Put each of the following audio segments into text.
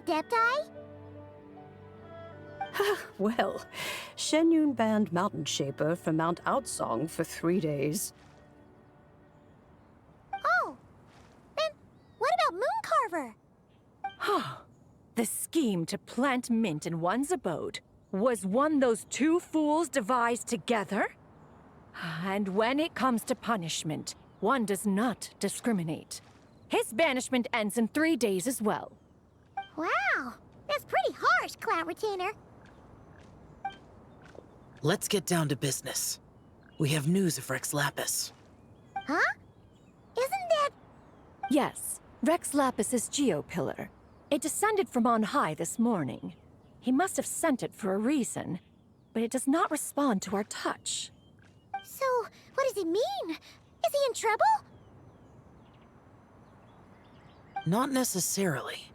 Adepti? Well, Shenyun banned Mountain Shaper from Mount Outsong for 3 days. Oh, then what about Mooncarver? The scheme to plant mint in one's abode was one those two fools devised together? And when it comes to punishment, one does not discriminate. His banishment ends in 3 days as well. Wow, that's pretty harsh, Cloud Retainer. Let's get down to business. We have news of Rex Lapis. Huh? Isn't that... Yes, Rex Lapis's Geopillar. It descended from on high this morning. He must have sent it for a reason, but it does not respond to our touch. So, what does it mean? Is he in trouble? Not necessarily.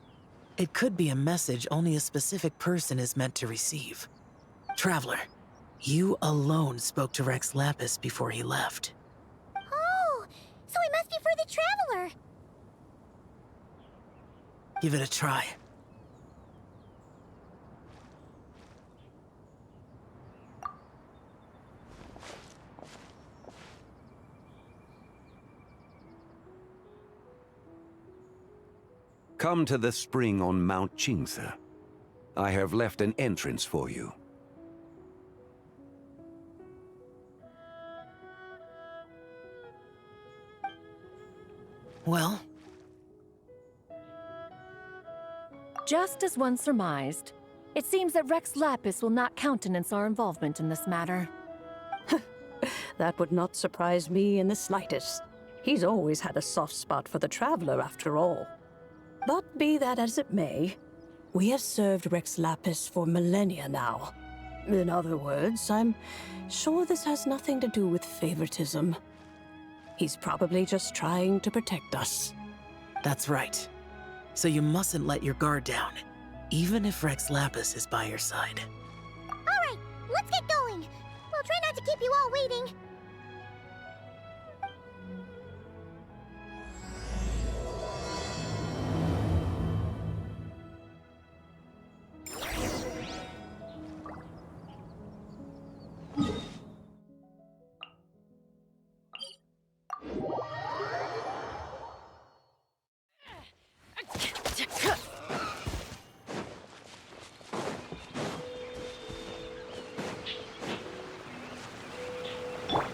It could be a message only a specific person is meant to receive. Traveler, you alone spoke to Rex Lapis before he left. Oh, so it must be for the Traveler. Give it a try. Come to the spring on Mount Qingze. I have left an entrance for you. Well? Just as one surmised, it seems that Rex Lapis will not countenance our involvement in this matter. That would not surprise me in the slightest. He's always had a soft spot for the Traveler, after all. But be that as it may, we have served Rex Lapis for millennia now. In other words, I'm sure this has nothing to do with favoritism. He's probably just trying to protect us. That's right. So you mustn't let your guard down, even if Rex Lapis is by your side. All right, let's get going. We'll try not to keep you all waiting.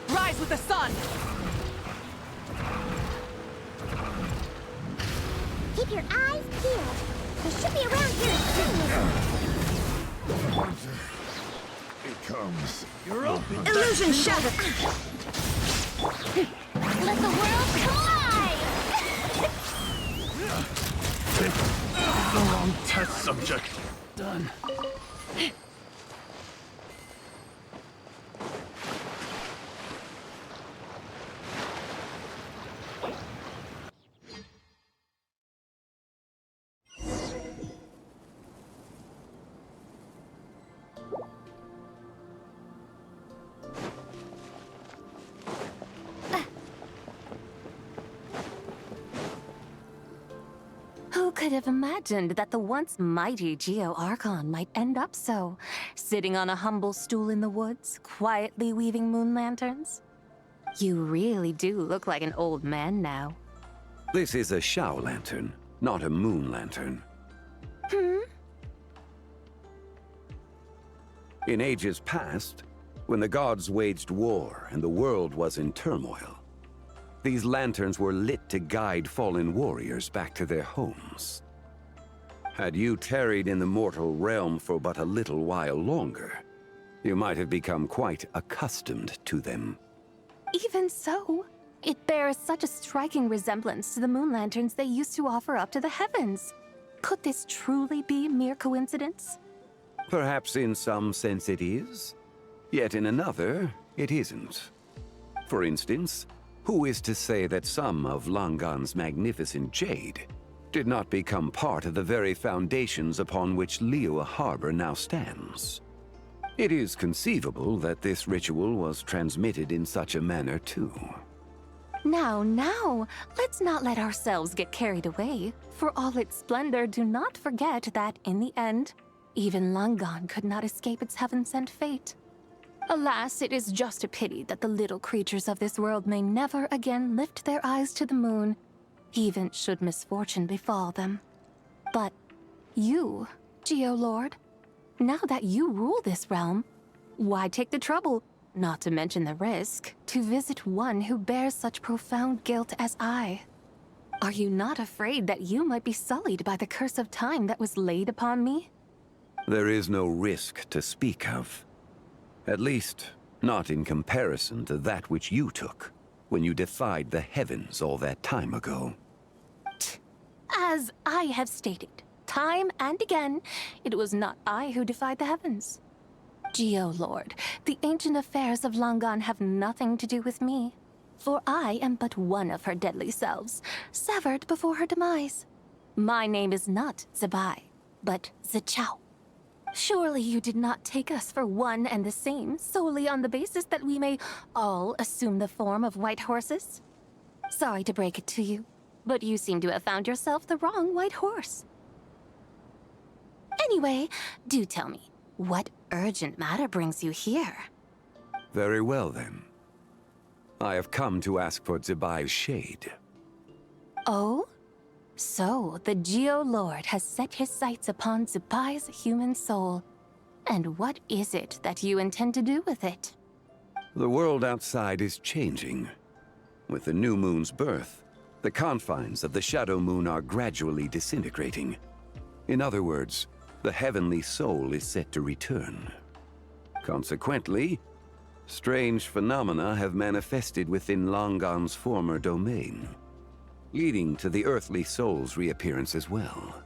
Rise with the sun! Keep your eyes peeled. They should be around here soon. It comes. You're open. Illusion shattered! Let the world collide! The wrong test subject. Done. Who could have imagined that the once mighty Geo-Archon might end up so, sitting on a humble stool in the woods, quietly weaving moon lanterns? You really do look like an old man now. This is a Shao lantern, not a moon lantern. In ages past, when the gods waged war and the world was in turmoil, these lanterns were lit to guide fallen warriors back to their homes. Had you tarried in the mortal realm for but a little while longer, you might have become quite accustomed to them. Even so, it bears such a striking resemblance to the moon lanterns they used to offer up to the heavens. Could this truly be mere coincidence? Perhaps in some sense it is, yet in another, it isn't. For instance, who is to say that some of Langan's magnificent jade did not become part of the very foundations upon which Liyue Harbor now stands? It is conceivable that this ritual was transmitted in such a manner too. Now, let's not let ourselves get carried away. For all its splendor, do not forget that, in the end, even Langan could not escape its heaven-sent fate. Alas, it is just a pity that the little creatures of this world may never again lift their eyes to the moon, even should misfortune befall them. But you, Geolord, now that you rule this realm, why take the trouble, not to mention the risk, to visit one who bears such profound guilt as I? Are you not afraid that you might be sullied by the curse of time that was laid upon me? There is no risk to speak of. At least, not in comparison to that which you took when you defied the heavens all that time ago. As I have stated, time and again, it was not I who defied the heavens. Geolord, the ancient affairs of Langan have nothing to do with me, for I am but one of her deadly selves, severed before her demise. My name is not Zibai, but Zichao. Surely you did not take us for one and the same solely on the basis that we may all assume the form of white horses? Sorry to break it to you, but you seem to have found yourself the wrong white horse. Anyway, do tell me, what urgent matter brings you here? Very well, then. I have come to ask for Zibai's shade. Oh? So, the Geolord has set his sights upon Zibai's human soul. And what is it that you intend to do with it? The world outside is changing. With the new moon's birth, the confines of the Shadow Moon are gradually disintegrating. In other words, the heavenly soul is set to return. Consequently, strange phenomena have manifested within Langan's former domain, leading to the earthly soul's reappearance as well.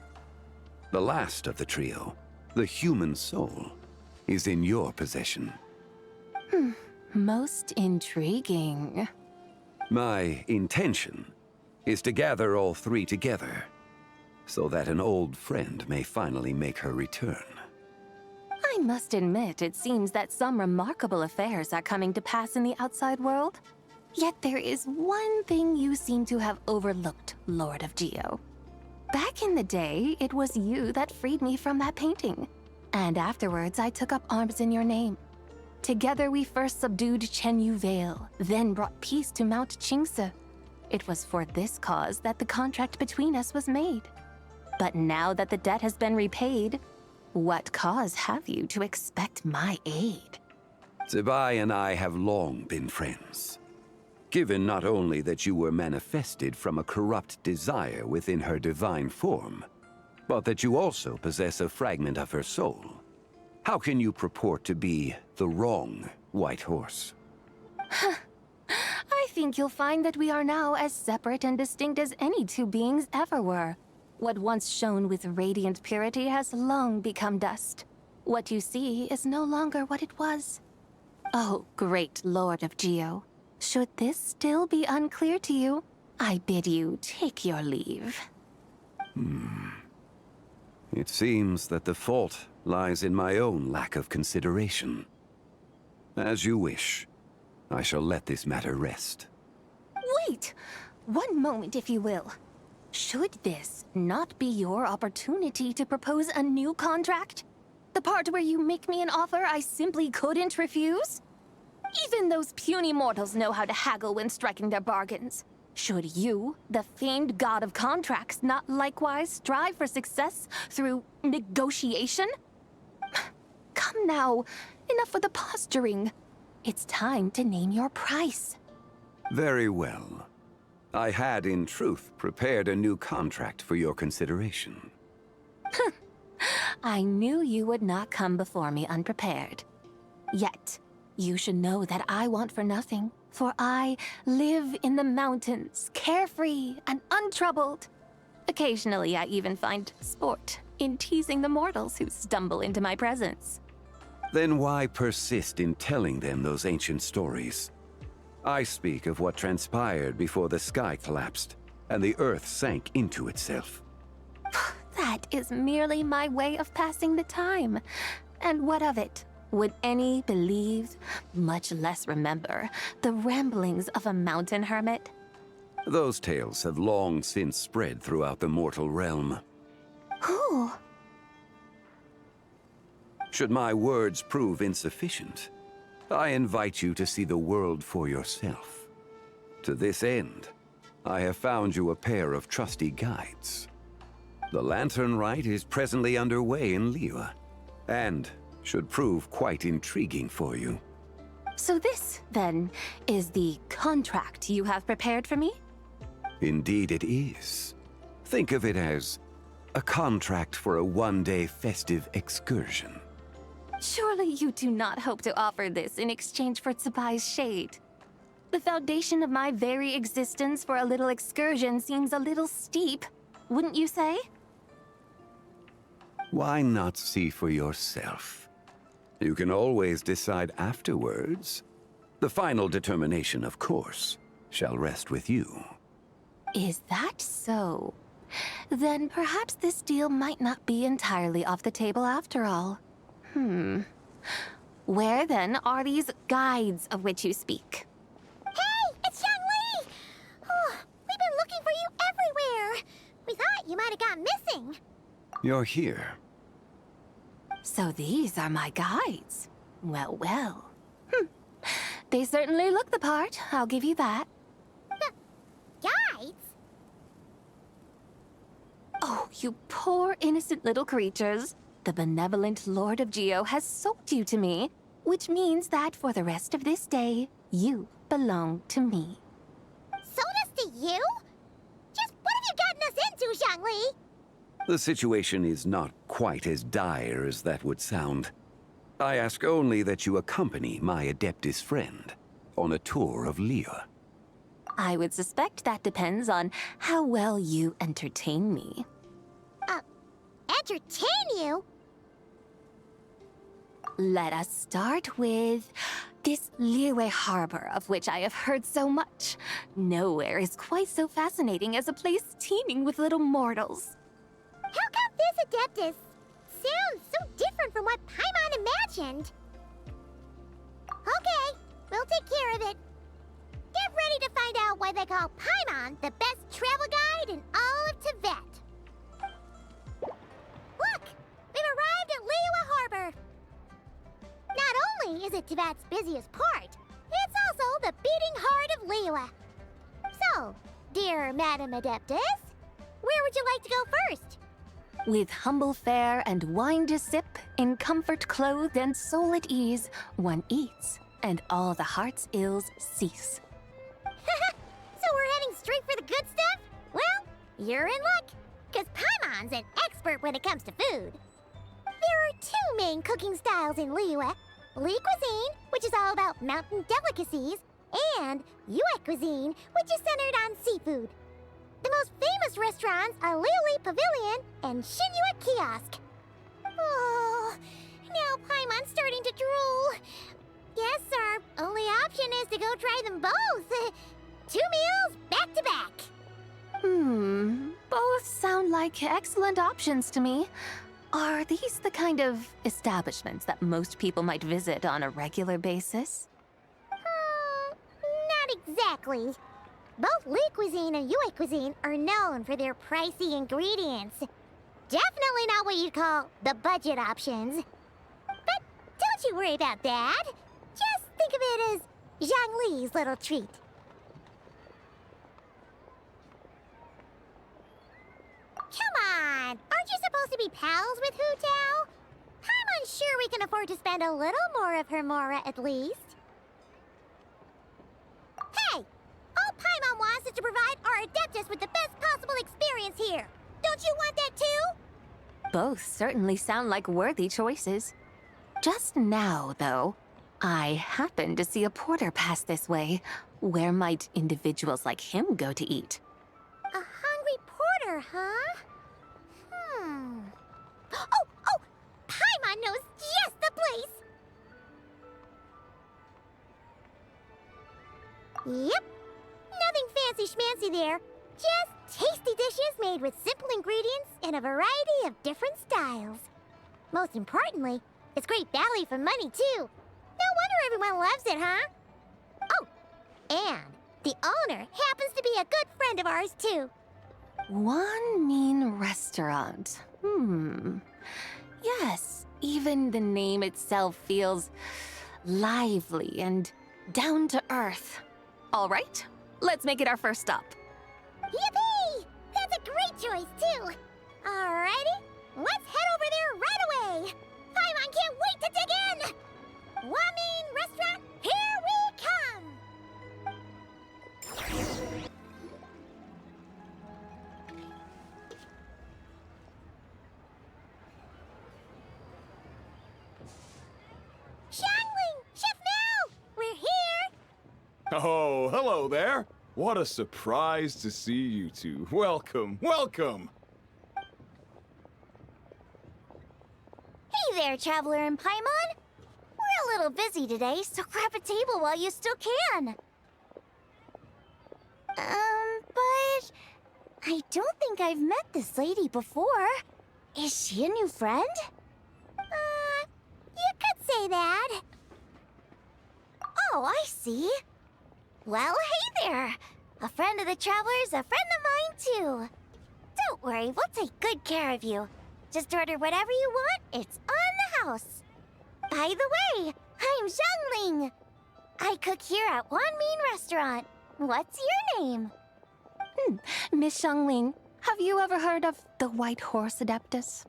The last of the trio, the human soul, is in your possession. Most intriguing. My intention is to gather all three together, so that an old friend may finally make her return. I must admit, it seems that some remarkable affairs are coming to pass in the outside world. Yet there is one thing you seem to have overlooked, Lord of Geo. Back in the day, it was you that freed me from that painting. And afterwards, I took up arms in your name. Together we first subdued Chenyu Vale, then brought peace to Mount Qingse. It was for this cause that the contract between us was made. But now that the debt has been repaid, what cause have you to expect my aid? Zibai and I have long been friends. Given not only that you were manifested from a corrupt desire within her divine form, but that you also possess a fragment of her soul, how can you purport to be the wrong white horse? I think you'll find that we are now as separate and distinct as any two beings ever were. What once shone with radiant purity has long become dust. What you see is no longer what it was. Oh, great Lord of Geo. Should this still be unclear to you, I bid you take your leave. It seems that the fault lies in my own lack of consideration. As you wish. I shall let this matter rest. Wait! One moment, if you will. Should this not be your opportunity to propose a new contract? The part where you make me an offer I simply couldn't refuse? Even those puny mortals know how to haggle when striking their bargains. Should you, the famed god of contracts, not likewise strive for success through negotiation? Come now, enough with the posturing. It's time to name your price. Very well. I had, in truth, prepared a new contract for your consideration. I knew you would not come before me unprepared. Yet, you should know that I want for nothing, for I live in the mountains, carefree and untroubled. Occasionally, I even find sport in teasing the mortals who stumble into my presence. Then why persist in telling them those ancient stories? I speak of what transpired before the sky collapsed and the earth sank into itself. That is merely my way of passing the time. And what of it? Would any believe, much less remember, the ramblings of a mountain hermit? Those tales have long since spread throughout the mortal realm. Who? Should my words prove insufficient, I invite you to see the world for yourself. To this end, I have found you a pair of trusty guides. The Lantern Rite is presently underway in Liyue, and should prove quite intriguing for you. So this, then, is the contract you have prepared for me? Indeed it is. Think of it as a contract for a one-day festive excursion. Surely you do not hope to offer this in exchange for Zibai's shade. The foundation of my very existence for a little excursion seems a little steep, wouldn't you say? Why not see for yourself? You can always decide afterwards. The final determination, of course, shall rest with you. Is that so? Then perhaps this deal might not be entirely off the table after all. Where then are these guides of which you speak? Hey, it's Zhongli! Oh, we've been looking for you everywhere. We thought you might have gone missing. You're here. So these are my guides. Well, well. They certainly look the part, I'll give you that. Guides? Oh, you poor innocent little creatures. The benevolent Lord of Geo has sold you to me, which means that for the rest of this day, you belong to me. Sold us to you? Just what have you gotten us into, Zhongli? The situation is not quite as dire as that would sound. I ask only that you accompany my Adeptus friend on a tour of Liyue. I would suspect that depends on how well you entertain me. Entertain you? Let us start with this Liyue harbor of which I have heard so much. Nowhere is quite so fascinating as a place teeming with little mortals. How come this Adeptus sounds so different from what Paimon imagined? Okay, we'll take care of it. Get ready to find out why they call Paimon the best travel guide in all of Tibet. Look! We've arrived at Liyue Harbor. Not only is it Tibet's busiest port, it's also the beating heart of Liyue. So, dear Madam Adeptus, where would you like to go first? With humble fare and wine to sip, in comfort clothed and soul at ease, one eats, and all the heart's ills cease. So we're heading straight for the good stuff? Well, you're in luck, because Paimon's an expert when it comes to food. There are two main cooking styles in Liyue. Li cuisine, which is all about mountain delicacies, and Yue cuisine, which is centered on seafood. The most famous restaurants are Liyue Pavilion and Xinyue Kiosk. Oh, now Paimon's starting to drool. Yes, our only option is to go try them both. 2 meals back to back. Both sound like excellent options to me. Are these the kind of establishments that most people might visit on a regular basis? Not exactly. Both Li cuisine and Yue cuisine are known for their pricey ingredients. Definitely not what you'd call the budget options. But don't you worry about that. Just think of it as Zhongli's little treat. Come on! Aren't you supposed to be pals with Hu Tao? I'm unsure we can afford to spend a little more of her mora at least. Hey! All Paimon wants is to provide our Adeptus with the best possible experience here. Don't you want that too? Both certainly sound like worthy choices. Just now, though, I happened to see a porter pass this way. Where might individuals like him go to eat? A hungry porter, huh? Oh! Paimon knows just the place! Yep. Nothing fancy-schmancy there. Just tasty dishes made with simple ingredients in a variety of different styles. Most importantly, it's great value for money, too. No wonder everyone loves it, huh? Oh, and The owner happens to be a good friend of ours, too. One mean restaurant. Yes, even the name itself feels lively and down to earth. All right, let's make it our first stop. Yippee! That's a great choice, too. Alrighty, let's head over there right away. Paimon can't wait to dig in. Lumine Restaurant, here we come. Xiangling! Chef Now! We're here! Oh, hello there. What a surprise to see you two. Welcome, welcome. Hey there, Traveler and Paimon. We're a little busy today, so grab a table while you still can. But I don't think I've met this lady before. Is she a new friend? You could say that. Oh, I see. Well, hey there. A friend of the Traveler's a friend of mine, too. Don't worry, we'll take good care of you. Just order whatever you want, it's on the house. By the way, I'm Xiangling. I cook here at One Mean Restaurant. What's your name? Miss Xiangling, have you ever heard of the White Horse Adeptus?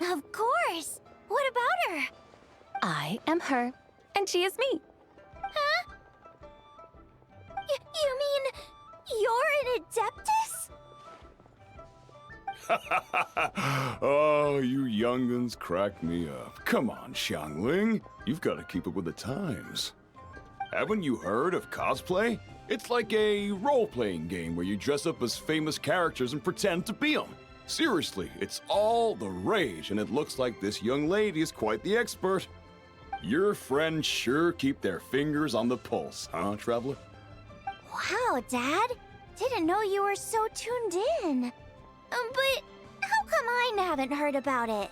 Of course. What about her? I am her, and she is me. Huh? You mean you're an Adeptus? Oh, you young'uns crack me up. Come on, Xiangling. You've got to keep up with the times. Haven't you heard of cosplay? It's like a role-playing game where you dress up as famous characters and pretend to be them. Seriously, it's all the rage, and it looks like this young lady is quite the expert. Your friends sure keep their fingers on the pulse, huh, Traveler? Wow, Dad. Didn't know you were so tuned in. But how come I haven't heard about it?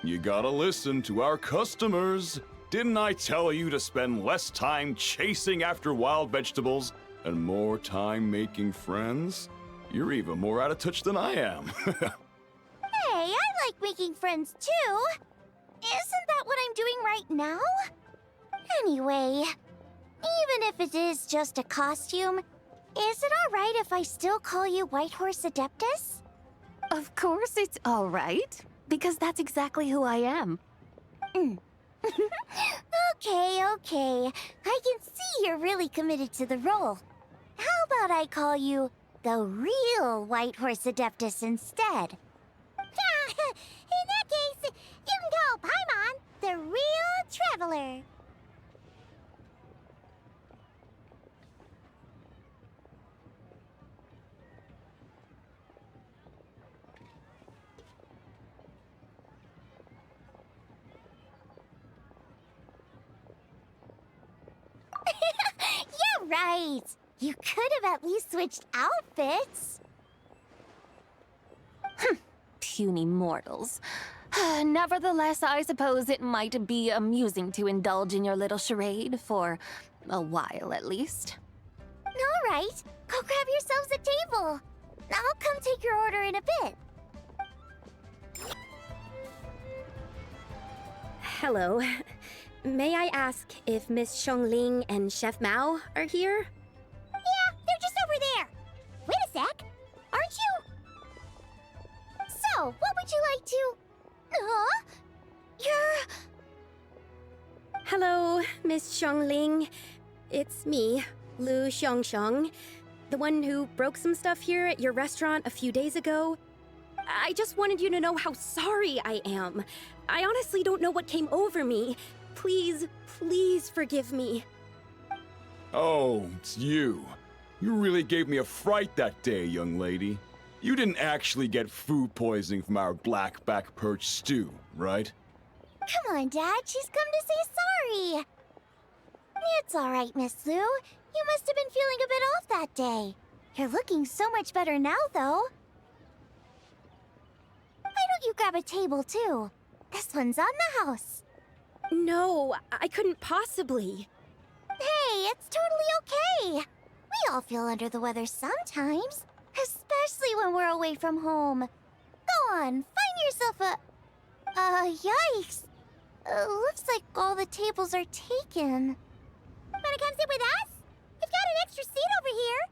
You gotta listen to our customers. Didn't I tell you to spend less time chasing after wild vegetables and more time making friends? You're even more out of touch than I am. Hey, I like making friends too. Isn't that what I'm doing right now? Anyway, even if it is just a costume, is it alright if I still call you White Horse Adeptus? Of course it's all right, because that's exactly who I am. Okay. I can see you're really committed to the role. How about I call you the real White Horse Adeptus instead? In that case, you can call Paimon the real Traveler. Yeah, right. You could have at least switched outfits. Puny mortals. Nevertheless, I suppose it might be amusing to indulge in your little charade, for a while at least. All right, go grab yourselves a table. I'll come take your order in a bit. Hello. May I ask if Miss Xiangling and Chef Mao are here? Yeah, they're just over there. Wait a sec. Aren't you? So, what would you like to... Huh? You're... Hello, Miss Xiangling. It's me, Lu Xiangxiang, the one who broke some stuff here at your restaurant a few days ago. I just wanted you to know how sorry I am. I honestly don't know what came over me. Please forgive me. Oh, it's you. You really gave me a fright that day, young lady. You didn't actually get food poisoning from our black-back perch stew, right? Come on, Dad. She's come to say sorry. It's all right, Miss Lu. You must have been feeling a bit off that day. You're looking so much better now, though. Why don't you grab a table, too? This one's on the house. No, I couldn't possibly. Hey, it's totally okay. We all feel under the weather sometimes, especially when we're away from home. Go on, find yourself a... yikes. Looks like all the tables are taken. Wanna come sit with us? We've got an extra seat over here.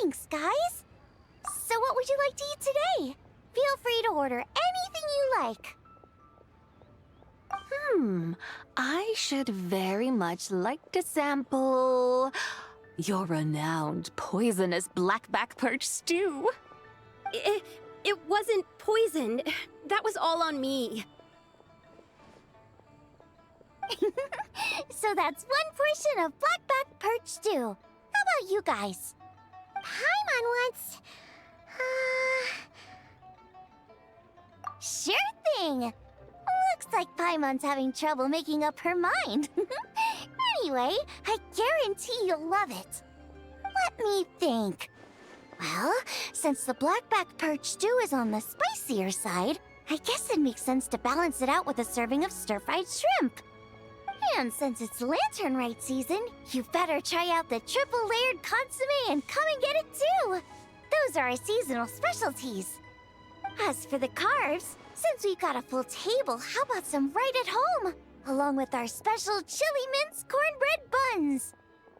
Thanks, guys. So what would you like to eat today? Feel free to order anything you like. I should very much like to sample your renowned poisonous blackback perch stew. It wasn't poisoned. That was all on me. So that's one portion of blackback perch stew. How about you guys? Paimon wants... Sure thing! Looks like Paimon's having trouble making up her mind. Anyway, I guarantee you'll love it. Let me think. Well, since the blackback perch stew is on the spicier side, I guess it makes sense to balance it out with a serving of stir-fried shrimp. And since it's Laternlit season, you better try out the triple-layered consommé and come and get it too! Those are our seasonal specialties. As for the carbs, since we've got a full table, how about some right at home? Along with our special chili mince cornbread buns.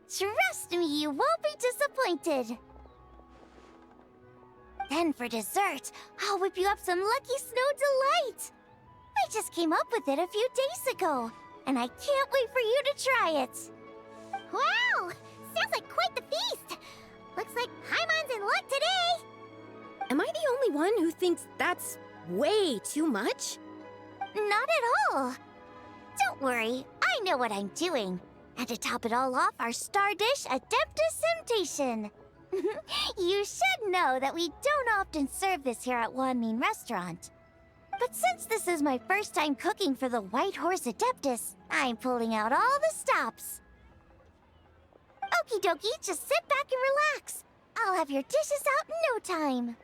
Trust me, you won't be disappointed. Then for dessert, I'll whip you up some Lucky Snow Delight. I just came up with it a few days ago, and I can't wait for you to try it. Wow! Sounds like quite the feast! Looks like Paimon's in luck today! Am I the only one who thinks that's way too much? Not at all. Don't worry, I know what I'm doing. And to top it all off, our star dish, Adeptus Temptation. You should know that we don't often serve this here at Wanmin Restaurant. But since this is my first time cooking for the White Horse Adeptus, I'm pulling out all the stops. Okie dokie, just sit back and relax. I'll have your dishes out in no time.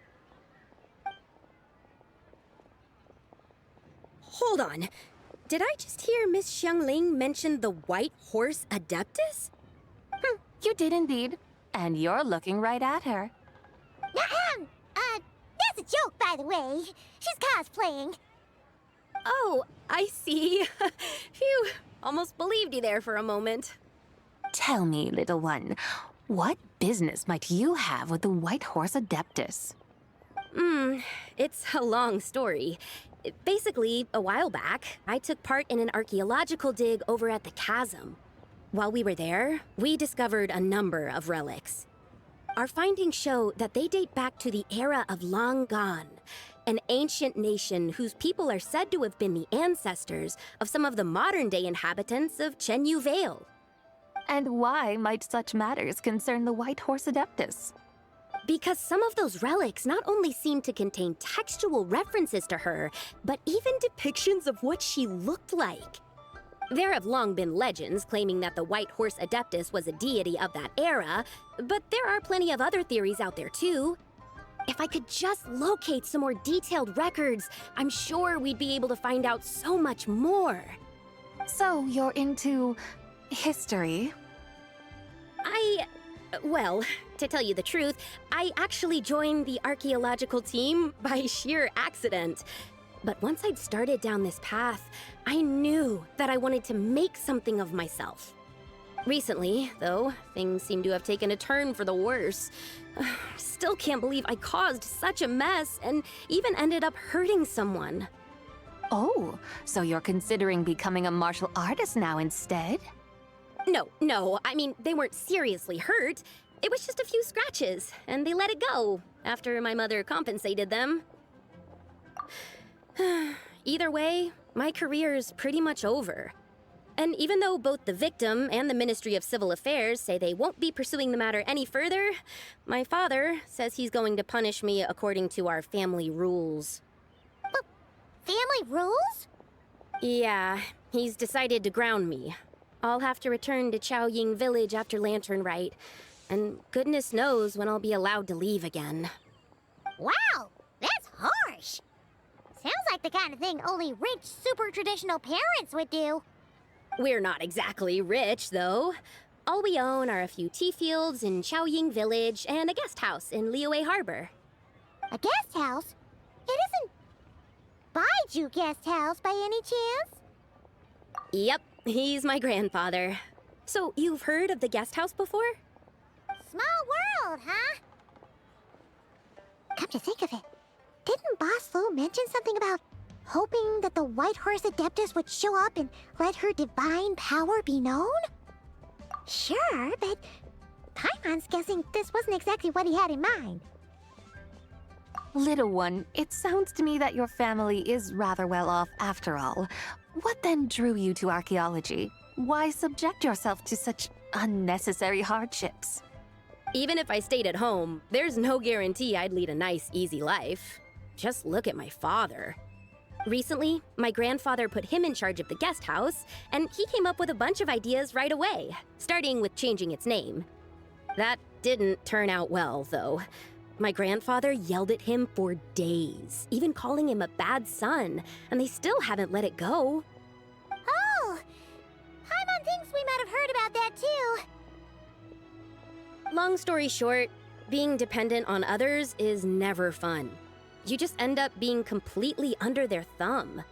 Hold on. Did I just hear Miss Xiangling mention the White Horse Adeptus? You did indeed. And you're looking right at her. That's a joke, by the way. She's cosplaying. Oh, I see. Phew, almost believed you there for a moment. Tell me, little one, what business might you have with the White Horse Adeptus? It's a long story. Basically, a while back, I took part in an archaeological dig over at the chasm. While we were there, we discovered a number of relics. Our findings show that they date back to the era of Long Gone, an ancient nation whose people are said to have been the ancestors of some of the modern-day inhabitants of Chenyu Vale. And why might such matters concern the White Horse Adeptus? Because some of those relics not only seem to contain textual references to her, but even depictions of what she looked like. There have long been legends claiming that the White Horse Adeptus was a deity of that era, but there are plenty of other theories out there too. If I could just locate some more detailed records, I'm sure we'd be able to find out so much more. So you're into history? Well, to tell you the truth, I actually joined the archaeological team by sheer accident. But once I'd started down this path, I knew that I wanted to make something of myself. Recently, though, things seem to have taken a turn for the worse. Still can't believe I caused such a mess and even ended up hurting someone. Oh, so you're considering becoming a martial artist now instead? No, I mean, they weren't seriously hurt. It was just a few scratches, and they let it go after my mother compensated them. Either way, my career's pretty much over. And even though both the victim and the Ministry of Civil Affairs say they won't be pursuing the matter any further, my father says he's going to punish me according to our family rules. Family rules? Yeah, he's decided to ground me. I'll have to return to Chaoying Village after Laternlit, and goodness knows when I'll be allowed to leave again. Wow, that's harsh. Sounds like the kind of thing only rich, super traditional parents would do. We're not exactly rich, though. All we own are a few tea fields in Chaoying Village and a guest house in Liyue Harbor. A guest house? It isn't Baiju Guest House by any chance? Yep, he's my grandfather. So, you've heard of the guest house before? Small world, huh? Come to think of it, didn't Boss Lu mention something about hoping that the White Horse Adeptus would show up and let her divine power be known? Sure, but Paimon's guessing this wasn't exactly what he had in mind. Little one, it sounds to me that your family is rather well off after all. What then drew you to archaeology? Why subject yourself to such unnecessary hardships? Even if I stayed at home, there's no guarantee I'd lead a nice, easy life. Just look at my father. Recently, my grandfather put him in charge of the guest house, and he came up with a bunch of ideas right away, starting with changing its name. That didn't turn out well, though. My grandfather yelled at him for days, even calling him a bad son, and they still haven't let it go. Oh! Paimon thinks we might have heard about that too. Long story short, being dependent on others is never fun. You just end up being completely under their thumb.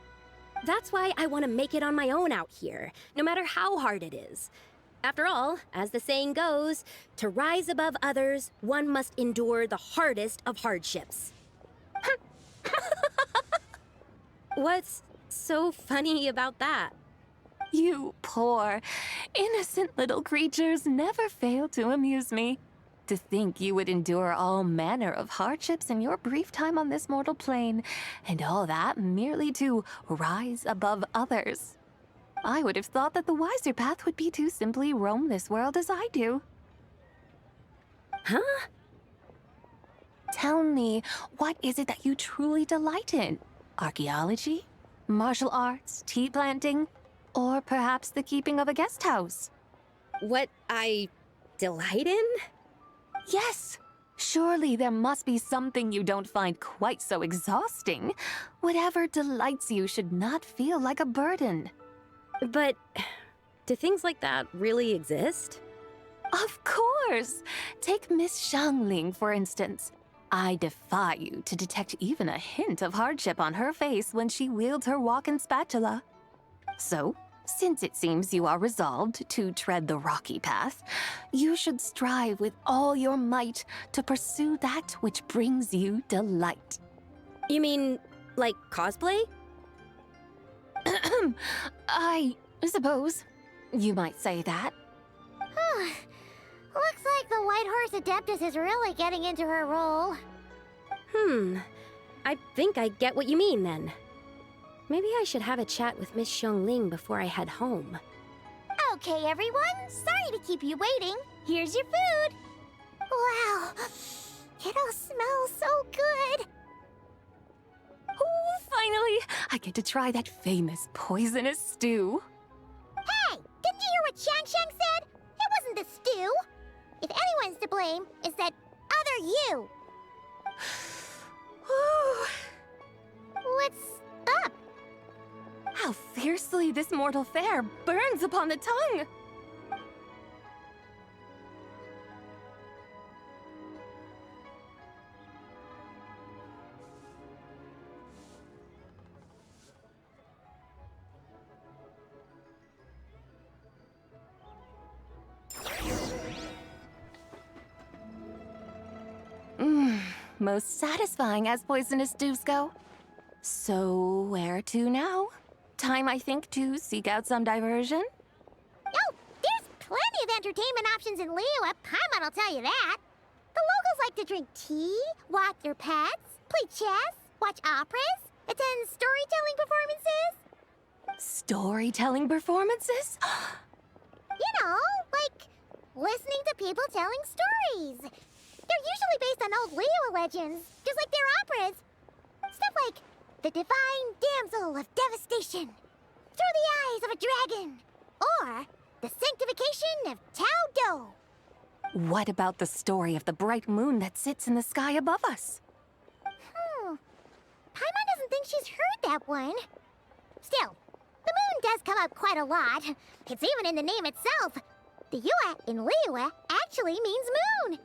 That's why I want to make it on my own out here, no matter how hard it is. After all, as the saying goes, to rise above others, one must endure the hardest of hardships. What's so funny about that? You poor, innocent little creatures never fail to amuse me. To think you would endure all manner of hardships in your brief time on this mortal plane, and all that merely to rise above others. I would have thought that the wiser path would be to simply roam this world as I do. Huh? Tell me, what is it that you truly delight in? Archaeology? Martial arts? Tea planting? Or perhaps the keeping of a guest house? What I delight in? Yes! Surely there must be something you don't find quite so exhausting. Whatever delights you should not feel like a burden. But do things like that really exist? Of course! Take Miss Xiangling, for instance. I defy you to detect even a hint of hardship on her face when she wields her walking spatula. So, since it seems you are resolved to tread the rocky path, you should strive with all your might to pursue that which brings you delight. You mean, like cosplay? I suppose you might say that. Looks like the White Horse Adeptus is really getting into her role. I think I get what you mean then. Maybe I should have a chat with Miss Xiangling before I head home. Okay, everyone. Sorry to keep you waiting. Here's your food. Wow. It all smells so good. Oh, finally! I get to try that famous poisonous stew. Hey! Didn't you hear what Shang said? It wasn't the stew. If anyone's to blame, it's that other you. What's up? How fiercely this mortal fare burns upon the tongue! Most satisfying as poisonous stews go. So, where to now? Time, I think, to seek out some diversion? Oh, there's plenty of entertainment options in Liyue. Paimon will tell you that. The locals like to drink tea, walk their pets, play chess, watch operas, attend storytelling performances. Storytelling performances? You know, like listening to people telling stories. They're usually based on old Liyue legends, just like their operas. Stuff like the Divine Damsel of Devastation, Through the Eyes of a Dragon, or the Sanctification of Tao Do. What about the story of the bright moon that sits in the sky above us? Paimon doesn't think she's heard that one. Still, the moon does come up quite a lot. It's even in the name itself. The Yue in Liyue actually means moon.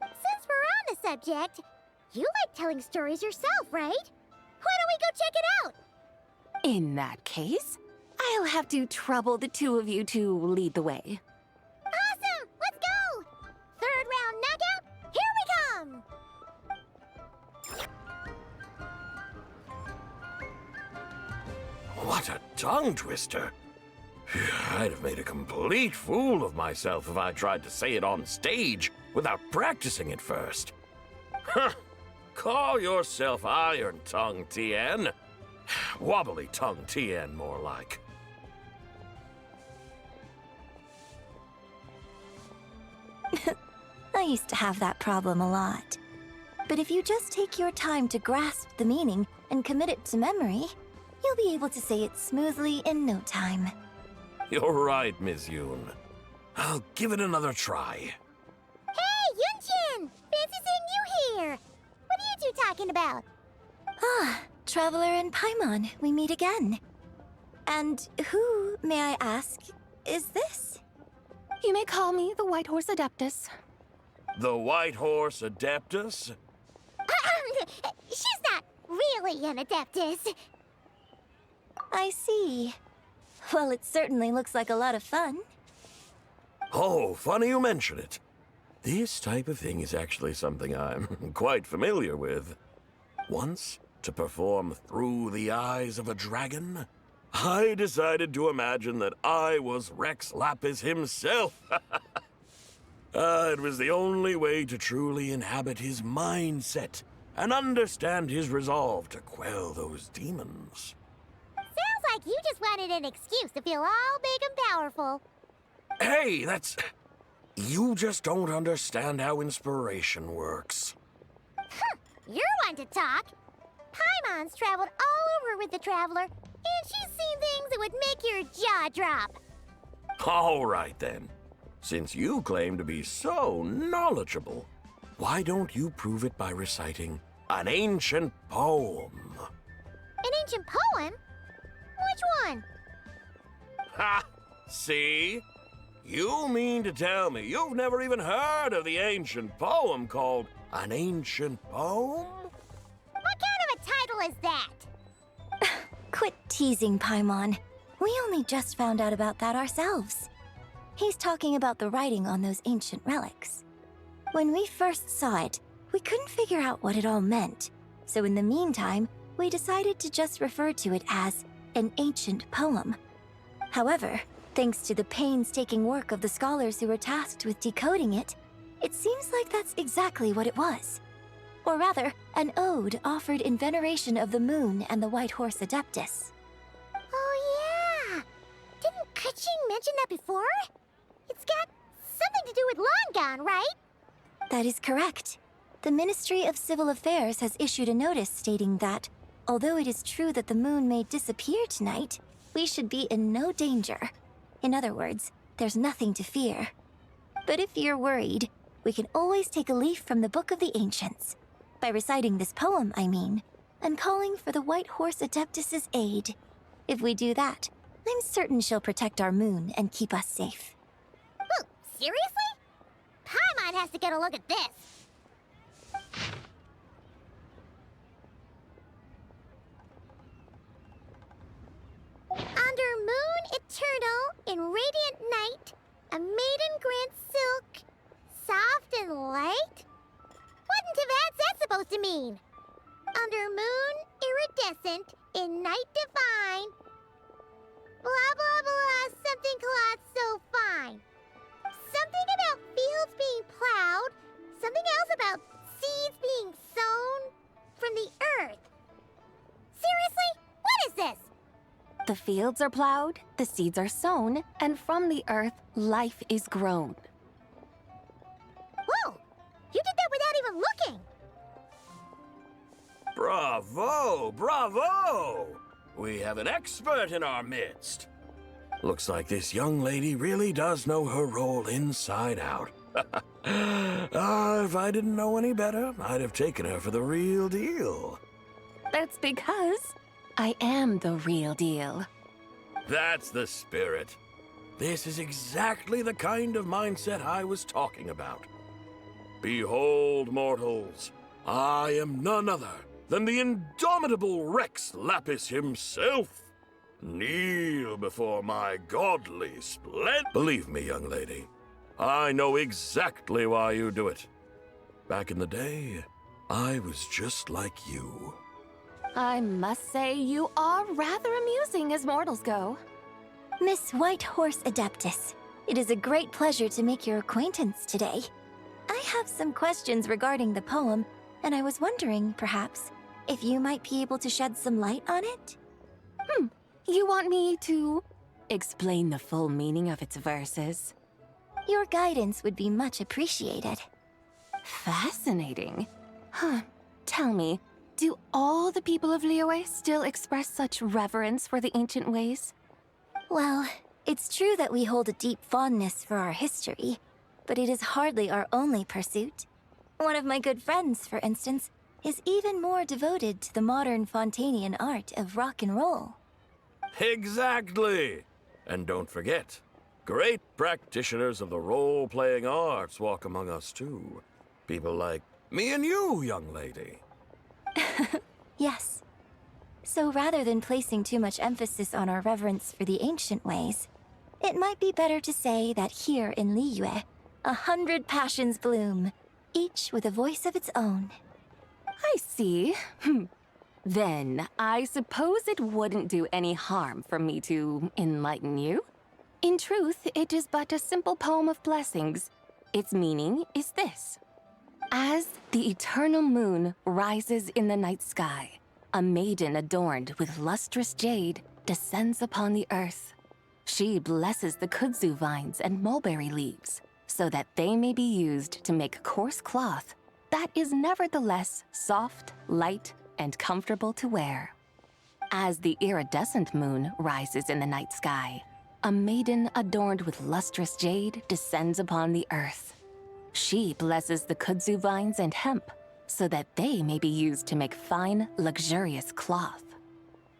Since we're on the subject, you like telling stories yourself, right? Why don't we go check it out? In that case, I'll have to trouble the two of you to lead the way. Awesome! Let's go! Third round knockout, here we come! What a tongue twister! I'd have made a complete fool of myself if I tried to say it on stage without practicing it first. Huh! Call yourself Iron Tongue, Tien. Wobbly Tongue, Tien, more like. I used to have that problem a lot. But if you just take your time to grasp the meaning and commit it to memory, you'll be able to say it smoothly in no time. You're right, Miss Yoon. I'll give it another try. Hey, Yunchin! Fancy seeing you here! What are you two talking about? Ah, Traveler and Paimon, we meet again. And who, may I ask, is this? You may call me the White Horse Adeptus. The White Horse Adeptus? She's not really an Adeptus. I see. Well, it certainly looks like a lot of fun. Oh, funny you mention it. This type of thing is actually something I'm quite familiar with. Once, to perform Through the Eyes of a Dragon, I decided to imagine that I was Rex Lapis himself. It was the only way to truly inhabit his mindset and understand his resolve to quell those demons. Sounds like you just wanted an excuse to feel all big and powerful. Hey, that's... You just don't understand how inspiration works. You're one to talk. Paimon's traveled all over with the Traveler, and she's seen things that would make your jaw drop. All right, then. Since you claim to be so knowledgeable, why don't you prove it by reciting an ancient poem? An ancient poem? Which one? Ha! See? You mean to tell me you've never even heard of the ancient poem called An Ancient Poem? What kind of a title is that? Quit teasing, Paimon. We only just found out about that ourselves. He's talking about the writing on those ancient relics. When we first saw it, we couldn't figure out what it all meant. So in the meantime, we decided to just refer to it as an ancient poem. However, thanks to the painstaking work of the scholars who were tasked with decoding it, it seems like that's exactly what it was. Or rather, an ode offered in veneration of the moon and the White Horse Adeptus. Oh yeah! Didn't Kuching mention that before? It's got something to do with Longon, right? That is correct. The Ministry of Civil Affairs has issued a notice stating that, although it is true that the moon may disappear tonight, we should be in no danger. In other words, there's nothing to fear. But if you're worried, we can always take a leaf from the Book of the Ancients. By reciting this poem, I mean, and calling for the White Horse Adeptus' aid. If we do that, I'm certain she'll protect our moon and keep us safe. Oh, seriously? Paimon has to get a look at this. Under moon eternal, in radiant night, a maiden grants silk, soft and light? What in Tibet's that supposed to mean? Under moon iridescent, in night divine, blah blah blah, something cloth so fine. Something about fields being plowed, something else about seeds being sown from the earth. Seriously? What is this? The fields are plowed, the seeds are sown, and from the earth, life is grown. Whoa! You did that without even looking! Bravo! Bravo! We have an expert in our midst. Looks like this young lady really does know her role inside out. If I didn't know any better, I'd have taken her for the real deal. That's because I am the real deal. That's the spirit. This is exactly the kind of mindset I was talking about. Behold, mortals, I am none other than the indomitable Rex Lapis himself. Kneel before my godly splendor. Believe me, young lady, I know exactly why you do it. Back in the day, I was just like you. I must say you are rather amusing as mortals go. Miss Whitehorse Adeptus, it is a great pleasure to make your acquaintance today. I have some questions regarding the poem, and I was wondering, perhaps, if you might be able to shed some light on it? You want me to explain the full meaning of its verses? Your guidance would be much appreciated. Fascinating. Tell me, do all the people of Liyue still express such reverence for the ancient ways? Well, it's true that we hold a deep fondness for our history, but it is hardly our only pursuit. One of my good friends, for instance, is even more devoted to the modern Fontanian art of rock and roll. Exactly! And don't forget, great practitioners of the role-playing arts walk among us too. People like me and you, young lady. Yes. So rather than placing too much emphasis on our reverence for the ancient ways, it might be better to say that here in Liyue, 100 passions bloom, each with a voice of its own. I see. Then, I suppose it wouldn't do any harm for me to enlighten you. In truth, it is but a simple poem of blessings. Its meaning is this. As the eternal moon rises in the night sky, a maiden adorned with lustrous jade descends upon the earth. She blesses the kudzu vines and mulberry leaves, so that they may be used to make coarse cloth that is nevertheless soft, light, and comfortable to wear. As the iridescent moon rises in the night sky, a maiden adorned with lustrous jade descends upon the earth. She blesses the kudzu vines and hemp, so that they may be used to make fine, luxurious cloth.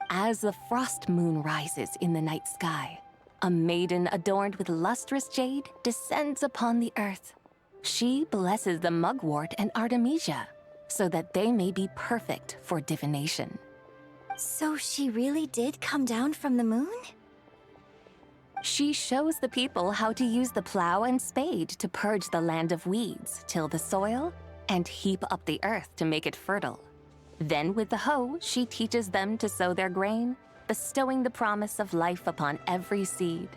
As the frost moon rises in the night sky, a maiden adorned with lustrous jade descends upon the earth. She blesses the mugwort and artemisia, so that they may be perfect for divination. So she really did come down from the moon? She shows the people how to use the plow and spade to purge the land of weeds, till the soil, and heap up the earth to make it fertile. Then with the hoe, she teaches them to sow their grain, bestowing the promise of life upon every seed.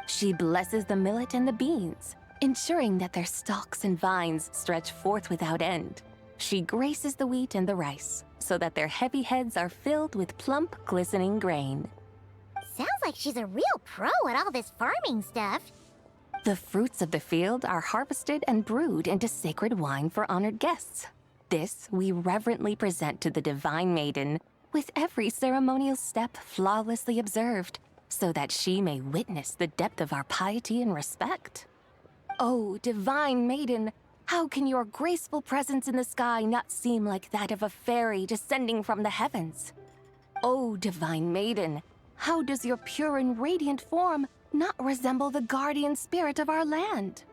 She blesses the millet and the beans, ensuring that their stalks and vines stretch forth without end. She graces the wheat and the rice, so that their heavy heads are filled with plump, glistening grain. Sounds like she's a real pro at all this farming stuff. The fruits of the field are harvested and brewed into sacred wine for honored guests. This we reverently present to the divine maiden, with every ceremonial step flawlessly observed, so that she may witness the depth of our piety and respect. Oh, divine maiden, how can your graceful presence in the sky not seem like that of a fairy descending from the heavens? Oh, divine maiden, how does your pure and radiant form not resemble the guardian spirit of our land?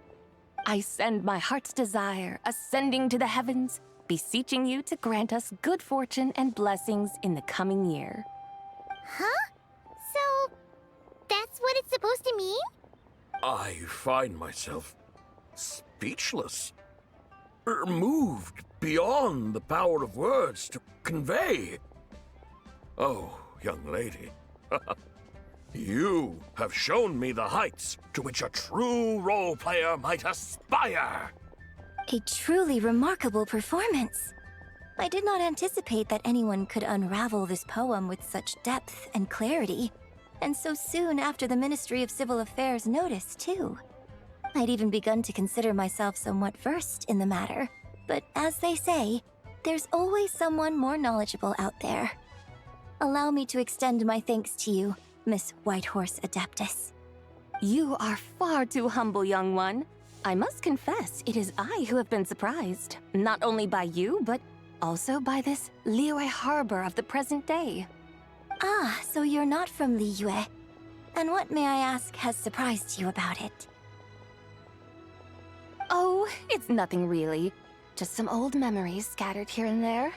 I send my heart's desire, ascending to the heavens, beseeching you to grant us good fortune and blessings in the coming year. Huh? So, that's what it's supposed to mean? I find myself speechless, moved beyond the power of words to convey. Oh, young lady, you have shown me the heights to which a true role player might aspire. A truly remarkable performance. I did not anticipate that anyone could unravel this poem with such depth and clarity, and so soon after the Ministry of Civil Affairs notice, too. I'd even begun to consider myself somewhat versed in the matter, but as they say, there's always someone more knowledgeable out there. Allow me to extend my thanks to you, Miss Whitehorse Adeptus. You are far too humble, young one. I must confess, it is I who have been surprised, not only by you, but also by this Liyue harbor of the present day. Ah, so you're not from Liyue. And what, may I ask, has surprised you about it? Oh, it's nothing really. Just some old memories scattered here and there.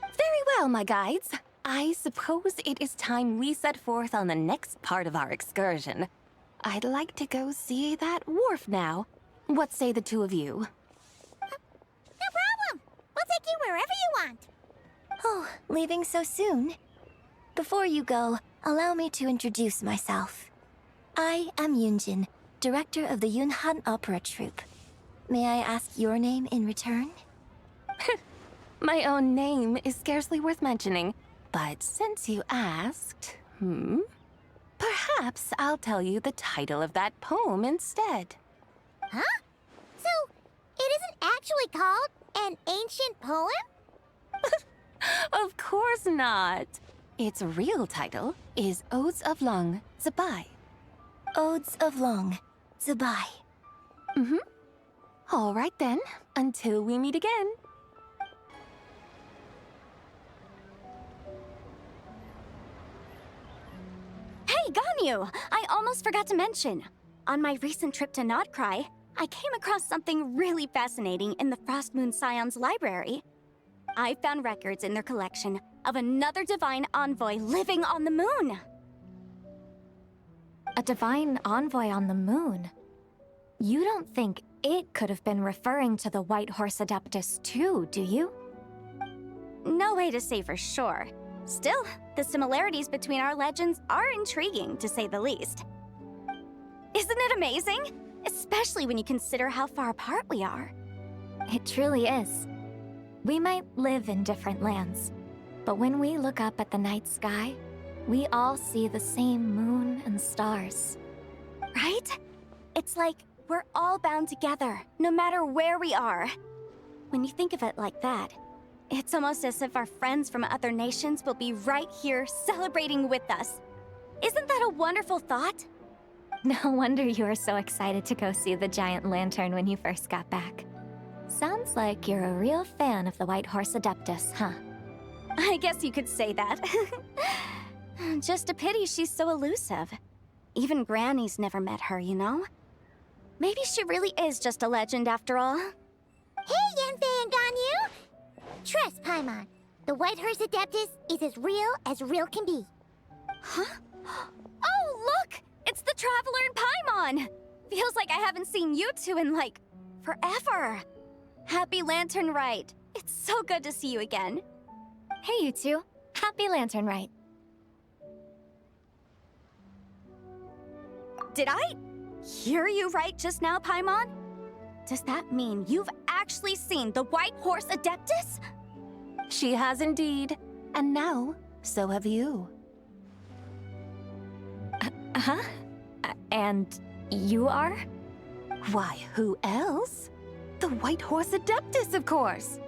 Very well, my guides. I suppose it is time we set forth on the next part of our excursion. I'd like to go see that wharf now. What say the two of you? No problem. We'll take you wherever you want. Oh, leaving so soon? Before you go, allow me to introduce myself. I am Yunjin, director of the Yunhan Opera Troupe. May I ask your name in return? My own name is scarcely worth mentioning, but since you asked, perhaps I'll tell you the title of that poem instead. Huh? So, it isn't actually called an ancient poem? Of course not. Its real title is Odes of Long, Zibai. Odes of Long, Zibai. All right then, until we meet again. Hey, Ganyu! I almost forgot to mention. On my recent trip to Notcry, I came across something really fascinating in the Frost Moon Scion's library. I found records in their collection of another divine envoy living on the moon. A divine envoy on the moon? You don't think it could have been referring to the White Horse Adeptus too, do you? No way to say for sure. Still, the similarities between our legends are intriguing, to say the least. Isn't it amazing? Especially when you consider how far apart we are. It truly is. We might live in different lands, but when we look up at the night sky, we all see the same moon and stars. Right? It's like we're all bound together, no matter where we are. When you think of it like that, it's almost as if our friends from other nations will be right here celebrating with us. Isn't that a wonderful thought? No wonder you were so excited to go see the giant lantern when you first got back. Sounds like you're a real fan of the White Horse Adeptus, huh? I guess you could say that. Just a pity she's so elusive. Even Granny's never met her, you know? Maybe she really is just a legend after all. Hey, Yanfei and Ganyu! Trust, Paimon. The White Horse Adeptus is as real can be. Huh? Oh, look! It's the Traveler and Paimon! Feels like I haven't seen you two in, like, forever. Happy Lantern Rite. It's so good to see you again. Hey, you two. Happy Lantern Rite. Did I hear you right just now, Paimon? Does that mean you've actually seen the White Horse Adeptus? She has indeed. And now, so have you. Huh? And you are? Why, who else? The White Horse Adeptus, of course.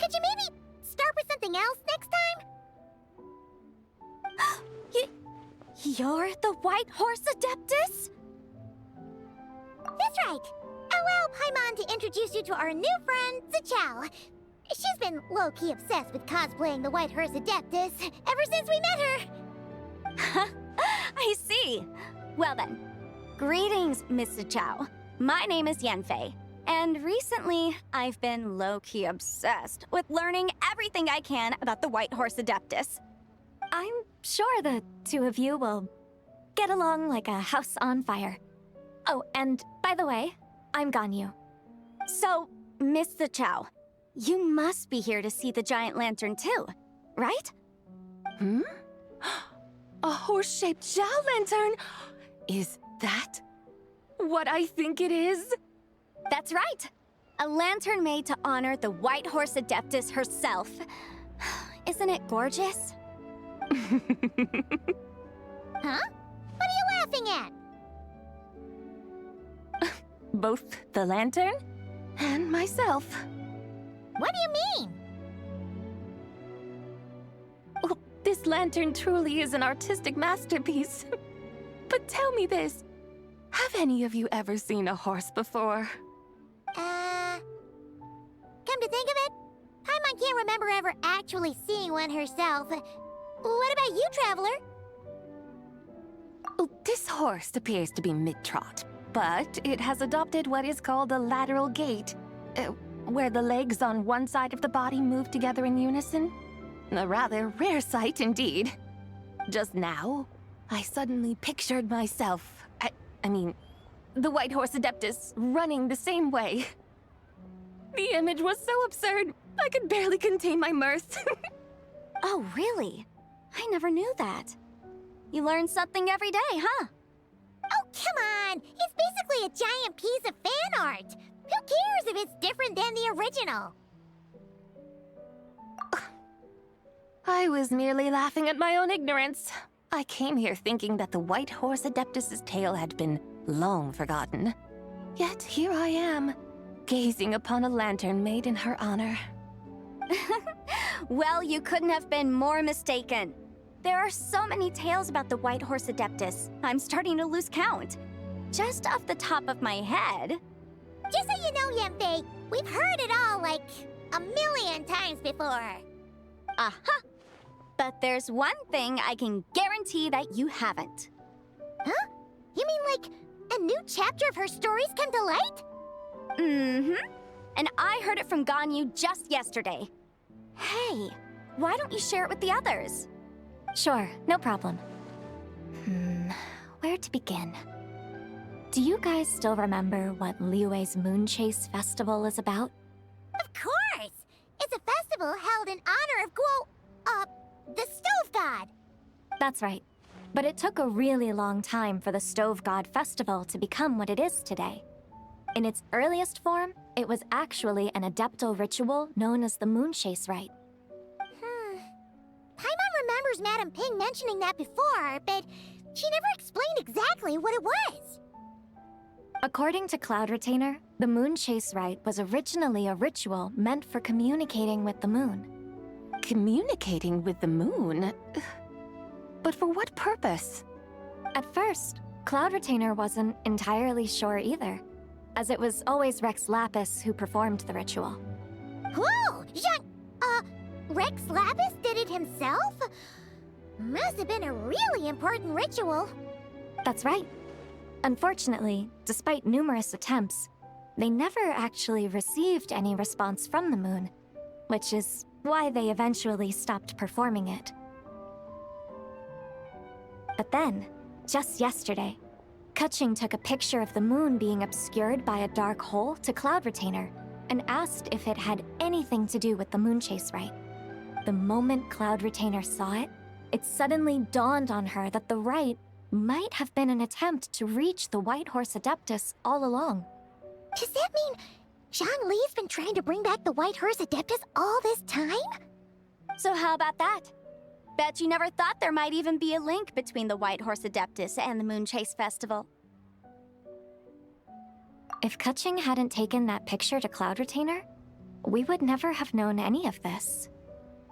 Could you maybe start with something else next time? You're the White Horse Adeptus? That's right. Allow Paimon to introduce you to our new friend, Zichao. She's been low-key obsessed with cosplaying the White Horse Adeptus ever since we met her. I see. Well then, greetings, Miss Zichao. My name is Yanfei, and recently I've been low-key obsessed with learning everything I can about the White Horse Adeptus. I'm sure the two of you will get along like a house on fire. Oh, and by the way, I'm Ganyu. So, Miss Zichao, you must be here to see the giant lantern too, right? A horse-shaped Zhao lantern? Is that what I think it is? That's right! A lantern made to honor the White Horse Adeptus herself. Isn't it gorgeous? Huh? What are you laughing at? Both the lantern and myself. What do you mean? Oh, this lantern truly is an artistic masterpiece. But tell me this, have any of you ever seen a horse before? Come to think of it, Paimon can't remember ever actually seeing one herself. What about you, Traveler? Well, this horse appears to be mid-trot, but it has adopted what is called a lateral gait, where the legs on one side of the body move together in unison. A rather rare sight indeed. Just now, I suddenly pictured myself, I mean, the White Horse Adeptus running the same way. The image was so absurd, I could barely contain my mirth. Oh, really? I never knew that. You learn something every day, huh? Oh, come on! It's basically a giant piece of fan art! Who cares if it's different than the original? I was merely laughing at my own ignorance. I came here thinking that the White Horse Adeptus's tale had been long forgotten. Yet here I am, gazing upon a lantern made in her honor. Well, you couldn't have been more mistaken. There are so many tales about the White Horse Adeptus, I'm starting to lose count. Just off the top of my head... Just so you know, Yemfei, we've heard it all like a million times before. Aha! But there's one thing I can guarantee that you haven't. Huh? You mean like a new chapter of her stories come to light? Mm-hmm. And I heard it from Ganyu just yesterday. Hey, why don't you share it with the others? Sure, no problem. Where to begin? Do you guys still remember what Liyue's Moon Chase Festival is about? Of course! It's a festival held in honor of the Stove God. That's right. But it took a really long time for the Stove God Festival to become what it is today. In its earliest form, it was actually an adeptal ritual known as the Moon Chase Rite. Paimon remembers Madame Ping mentioning that before, but she never explained exactly what it was. According to Cloud Retainer, the Moon Chase Rite was originally a ritual meant for communicating with the moon. Communicating with the moon? But for what purpose? At first, Cloud Retainer wasn't entirely sure either, as it was always Rex Lapis who performed the ritual. Whoa! Rex Lapis did it himself? Must have been a really important ritual. That's right. Unfortunately, despite numerous attempts, they never actually received any response from the moon, which is why they eventually stopped performing it. But then, just yesterday, Keqing took a picture of the moon being obscured by a dark hole to Cloud Retainer and asked if it had anything to do with the Moon Chase Rite. The moment Cloud Retainer saw it, it suddenly dawned on her that the rite might have been an attempt to reach the White Horse Adeptus all along. Does that mean Zhongli's been trying to bring back the White Horse Adeptus all this time? So how about that? Bet you never thought there might even be a link between the White Horse Adeptus and the Moon Chase Festival. If Keqing hadn't taken that picture to Cloud Retainer, we would never have known any of this.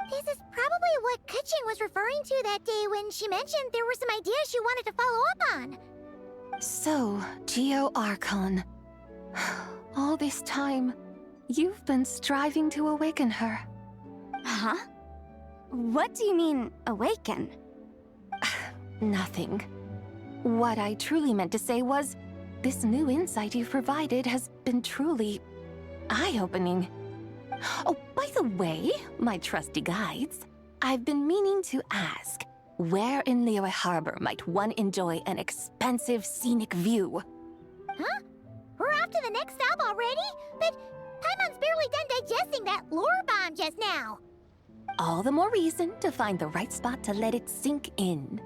This is probably what Keqing was referring to that day when she mentioned there were some ideas she wanted to follow up on. So, Geo Archon. All this time, you've been striving to awaken her. Huh? What do you mean, awaken? Nothing. What I truly meant to say was, this new insight you've provided has been truly eye-opening. Oh, by the way, my trusty guides, I've been meaning to ask, where in Liyue Harbor might one enjoy an expansive scenic view? Huh? We're off to the next stop already? But Paimon's barely done digesting that lore bomb just now. All the more reason to find the right spot to let it sink in.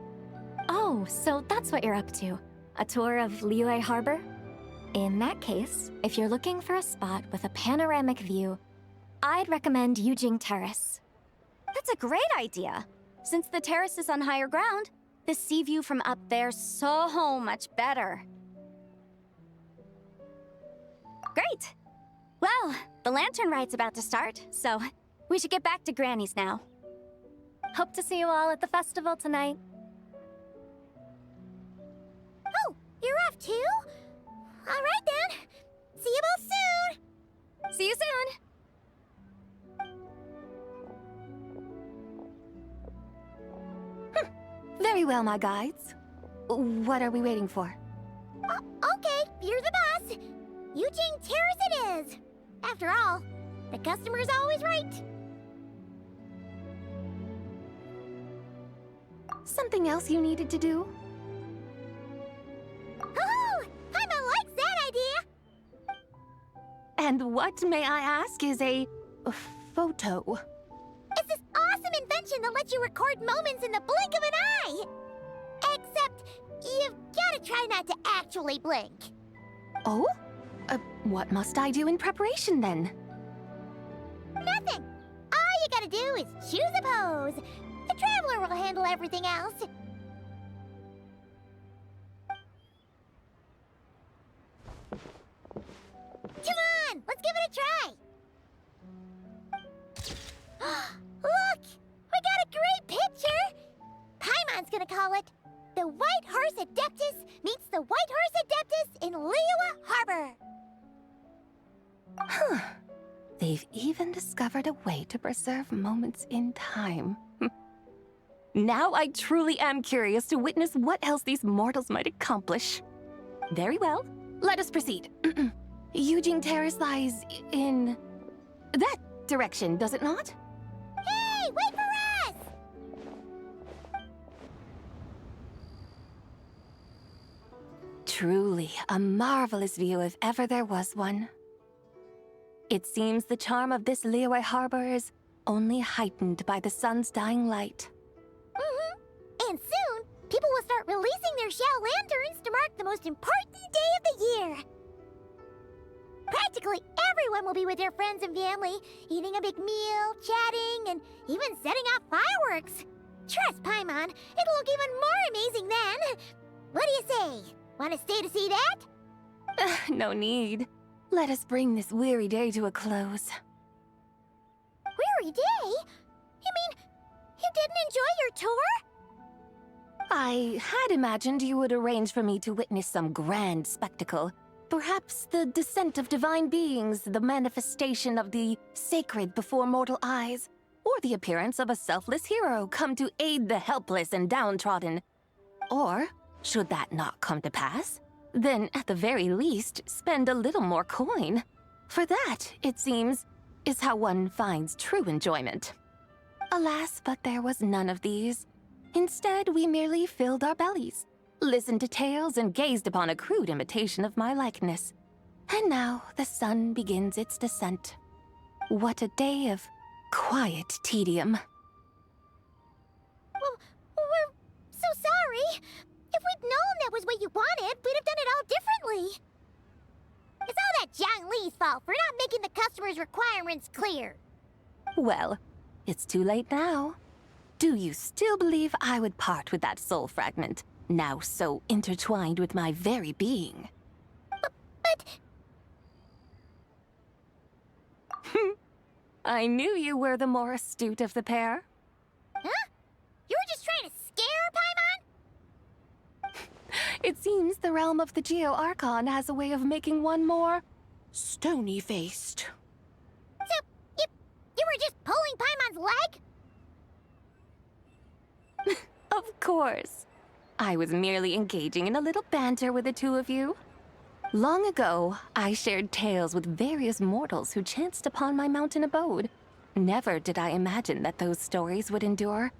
Oh, so that's what you're up to. A tour of Liyue Harbor? In that case, if you're looking for a spot with a panoramic view, I'd recommend Yujing Terrace. That's a great idea. Since the terrace is on higher ground, the sea view from up there's so much better. Great! Well, the lantern ride's about to start, so we should get back to Granny's now. Hope to see you all at the festival tonight. Oh, you're off too? All right then. See you both soon. See you soon. Very well, my guides. what are we waiting for? Okay, you're the boss. Eugene Terrace it is. After all, the customer's always right. Something else you needed to do? Oh, Paimon likes that idea. And what, may I ask, is a photo? It's this awesome invention that lets you record moments in the blink of an eye. Except, you've gotta try not to actually blink. Oh? What must I do in preparation then? Nothing. All you gotta do is choose a pose. The Traveler will handle everything else. Come on, let's give it a try. Look, we got a great picture. Paimon's gonna call it The White Horse Adeptus Meets the White Horse Adeptus in Liyue Harbor. Huh. They've even discovered a way to preserve moments in time. Now I truly am curious to witness what else these mortals might accomplish. Very well, let us proceed. Eugene Terrace lies in that direction, does it not? Hey, wait for us! Truly a marvelous view if ever there was one. It seems the charm of this Liyue harbor is only heightened by the sun's dying light. And soon, people will start releasing their shell lanterns to mark the most important day of the year. Practically everyone will be with their friends and family, eating a big meal, chatting, and even setting off fireworks. Trust Paimon, it'll look even more amazing then. What do you say? Want to stay to see that? No need. Let us bring this weary day to a close. Weary day? You mean you didn't enjoy your tour? I had imagined you would arrange for me to witness some grand spectacle. Perhaps the descent of divine beings, the manifestation of the sacred before mortal eyes, or the appearance of a selfless hero come to aid the helpless and downtrodden. Or, should that not come to pass, then at the very least spend a little more coin. For that, it seems, is how one finds true enjoyment. Alas, but there was none of these. Instead, we merely filled our bellies, listened to tales, and gazed upon a crude imitation of my likeness. And now the sun begins its descent. What a day of quiet tedium. Well, we're so sorry. If we'd known that was what you wanted, we'd have done it all differently. It's all that Zhang Li's fault for not making the customer's requirements clear. Well, it's too late now. Do you still believe I would part with that soul fragment, now so intertwined with my very being? But... I knew you were the more astute of the pair. Huh? You were just trying to scare Paimon? It seems the realm of the Geo-Archon has a way of making one more stony-faced. So, you were just pulling Paimon's leg? Of course. I was merely engaging in a little banter with the two of you. Long ago, I shared tales with various mortals who chanced upon my mountain abode. Never did I imagine that those stories would endure.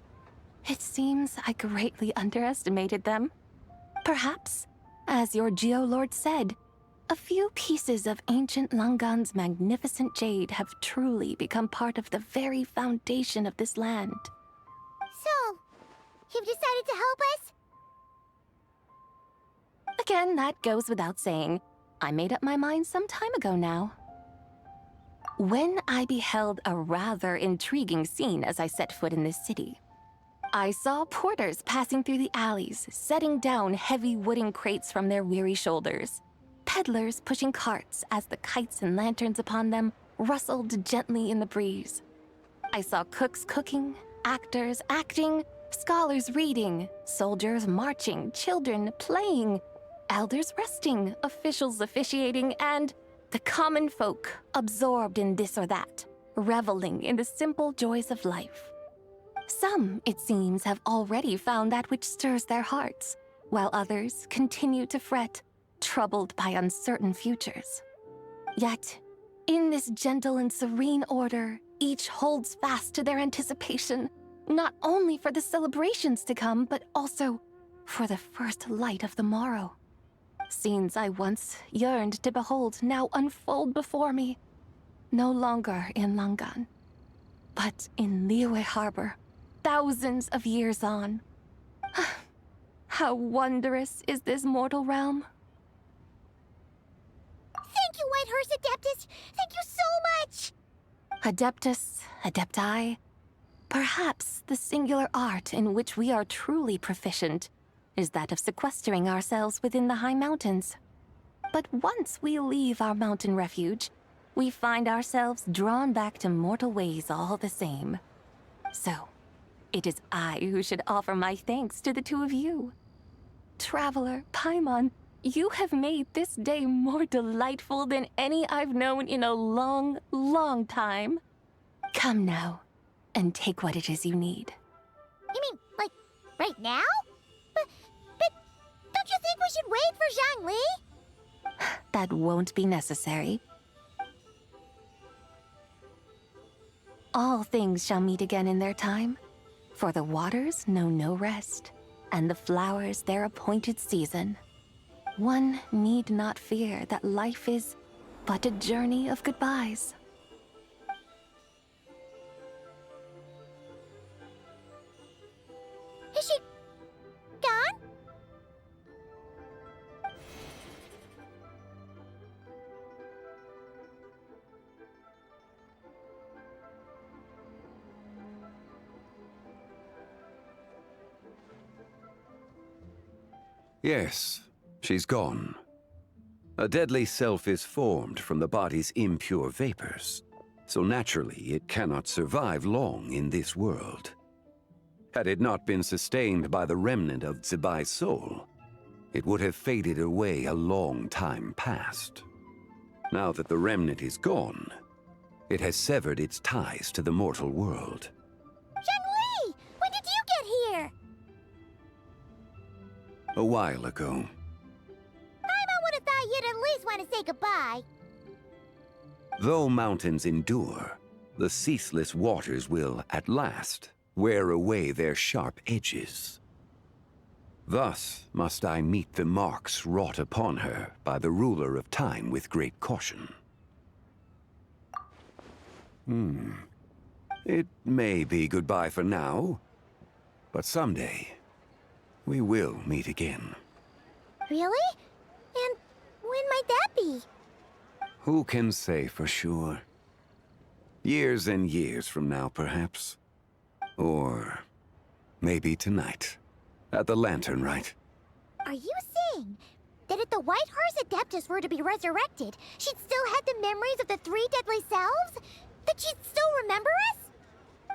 It seems I greatly underestimated them. Perhaps, as your Geolord said, a few pieces of ancient Langan's magnificent jade have truly become part of the very foundation of this land. So, you've decided to help us? Again, that goes without saying. I made up my mind some time ago now. When I beheld a rather intriguing scene as I set foot in this city, I saw porters passing through the alleys, setting down heavy wooden crates from their weary shoulders. Peddlers pushing carts as the kites and lanterns upon them rustled gently in the breeze. I saw cooks cooking, actors acting, scholars reading, soldiers marching, children playing, elders resting, officials officiating, and the common folk absorbed in this or that, reveling in the simple joys of life. Some, it seems, have already found that which stirs their hearts, while others continue to fret, troubled by uncertain futures. Yet, in this gentle and serene order, each holds fast to their anticipation, not only for the celebrations to come, but also for the first light of the morrow. Scenes I once yearned to behold now unfold before me, no longer in Langan, but in Liyue Harbor, thousands of years on. How wondrous is this mortal realm? Thank you, Whitehorse Adeptus! Thank you so much! Adeptus, Adepti, perhaps the singular art in which we are truly proficient is that of sequestering ourselves within the high mountains. But once we leave our mountain refuge, we find ourselves drawn back to mortal ways all the same. So, it is I who should offer my thanks to the two of you. Traveler, Paimon, you have made this day more delightful than any I've known in a long, long time. Come now, and take what it is you need. You mean, like, right now? But don't you think we should wait for Zhangli? That won't be necessary. All things shall meet again in their time, for the waters know no rest, and the flowers their appointed season. One need not fear that life is but a journey of goodbyes. Is she gone? Yes, she's gone. A deadly self is formed from the body's impure vapors, so naturally it cannot survive long in this world. Had it not been sustained by the remnant of Zibai's soul, it would have faded away a long time past. Now that the remnant is gone, it has severed its ties to the mortal world. Zhangli! When did you get here? A while ago. Paimon would have thought you'd at least want to say goodbye. Though mountains endure, the ceaseless waters will, at last, wear away their sharp edges. Thus must I meet the marks wrought upon her by the ruler of time with great caution. It may be goodbye for now, but someday we will meet again. Really? And when might that be? Who can say for sure? Years and years from now, perhaps. Or maybe tonight, at the Laternlit. Are you saying that if the Whitehorse Adeptus were to be resurrected, she'd still have the memories of the three deadly selves? That she'd still remember us?